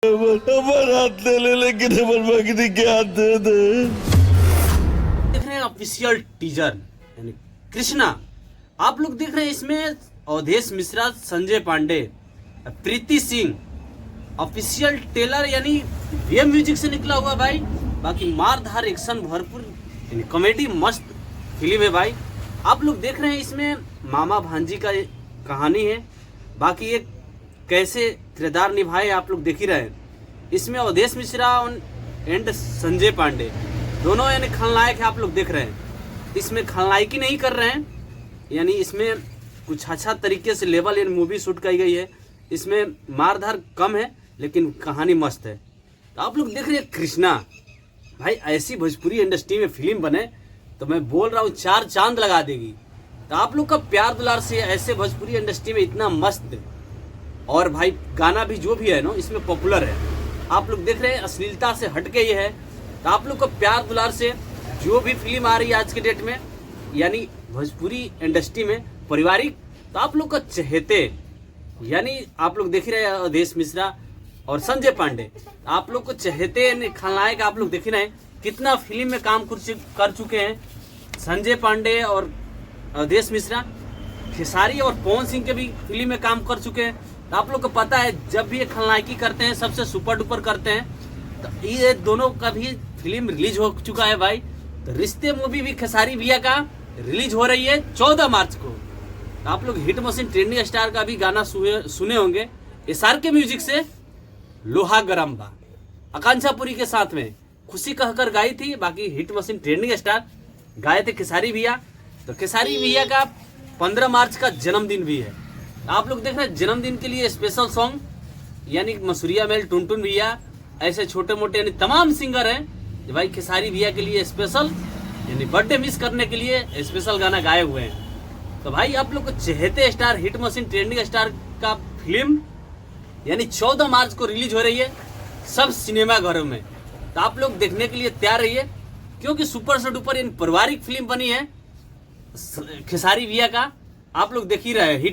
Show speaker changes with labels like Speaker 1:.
Speaker 1: लेकिन
Speaker 2: देख रहे हैं ऑफिशियल टीजर यानी कृष्णा। आप लोग देख रहे हैं इसमें अवधेश मिश्रा, संजय पांडे, प्रीति सिंह। ऑफिशियल टेलर यानी वीएम म्यूजिक से निकला हुआ भाई। बाकी मारधार एक्शन भरपूर यानी कॉमेडी मस्त फिल्म है भाई। आप लोग देख रहे हैं इसमें मामा भांजी का कहानी है। बाकी एक कैसे किरदार निभाए आप लोग देख ही रहे हैं। इसमें अवधेश मिश्रा एंड संजय पांडे दोनों यानी खलनायक है। आप लोग देख रहे हैं इसमें खलनायकी नहीं कर रहे हैं, यानी इसमें कुछ अच्छा तरीके से लेवल यानी मूवी शूट की गई है। इसमें मारधार कम है लेकिन कहानी मस्त है। तो आप लोग देख रहे हैं कृष्णा भाई। ऐसी भोजपुरी इंडस्ट्री में फिल्म बने तो मैं बोल रहा हूँ 4 चांद लगा देगी। तो आप लोग का प्यार दुलार से ऐसे भोजपुरी इंडस्ट्री में इतना मस्त और भाई गाना भी जो भी है ना इसमें पॉपुलर है। आप लोग देख रहे हैं अश्लीलता से हट के ये है। तो आप लोग का प्यार दुलार से जो भी फिल्म आ रही है आज के डेट में यानी भोजपुरी इंडस्ट्री में पारिवारिक, तो आप लोग का चहेते यानी आप लोग देख रहे हैं अवधेश मिश्रा और संजय पांडे। आप लोग को चहेते खलनायक आप लोग देख रहे हैं कितना फिल्म में काम कर चुके हैं। संजय पांडे और अवधेश मिश्रा, खेसारी और पवन सिंह के भी फिल्म में काम कर चुके हैं। तो आप लोग को पता है जब भी ये खलनायकी करते हैं सबसे सुपर डुपर करते हैं। तो ये दोनों का भी फिल्म रिलीज हो चुका है भाई। तो रिश्ते मूवी भी खेसारी भैया का रिलीज हो रही है 14 मार्च को। तो आप लोग हिट मशीन ट्रेंडिंग स्टार का भी गाना सुने होंगे। एसआर के म्यूजिक से लोहा गरम बा आकांक्षापुरी के साथ में खुशी कहकर गाई थी। बाकी हिट मशीन ट्रेंडिंग स्टार गाए थे खेसारी भैया। तो खेसारी भैया का 15 मार्च का जन्मदिन भी है। आप लोग देख रहे हैं जन्मदिन के लिए स्पेशल सॉन्ग यानी मसूरिया मेल, टुनटुन भैया, ऐसे छोटे मोटे यानी तमाम सिंगर हैं जो भाई खेसारी भैया के लिए स्पेशल यानी बर्थडे मिस करने के लिए स्पेशल गाना गाए हुए हैं। तो भाई आप लोग को चहेते star hit machine trending star का फिल्म यानी 14 मार्च को रिलीज हो रही है सब सिनेमा घरों में। तो आप लोग देखने के लिए तैयार रहिए क्योंकि सुपर से डुपर इन पारिवारिक फिल्म बनी है खेसारी भैया का। आप लोग देख ही रहे हिट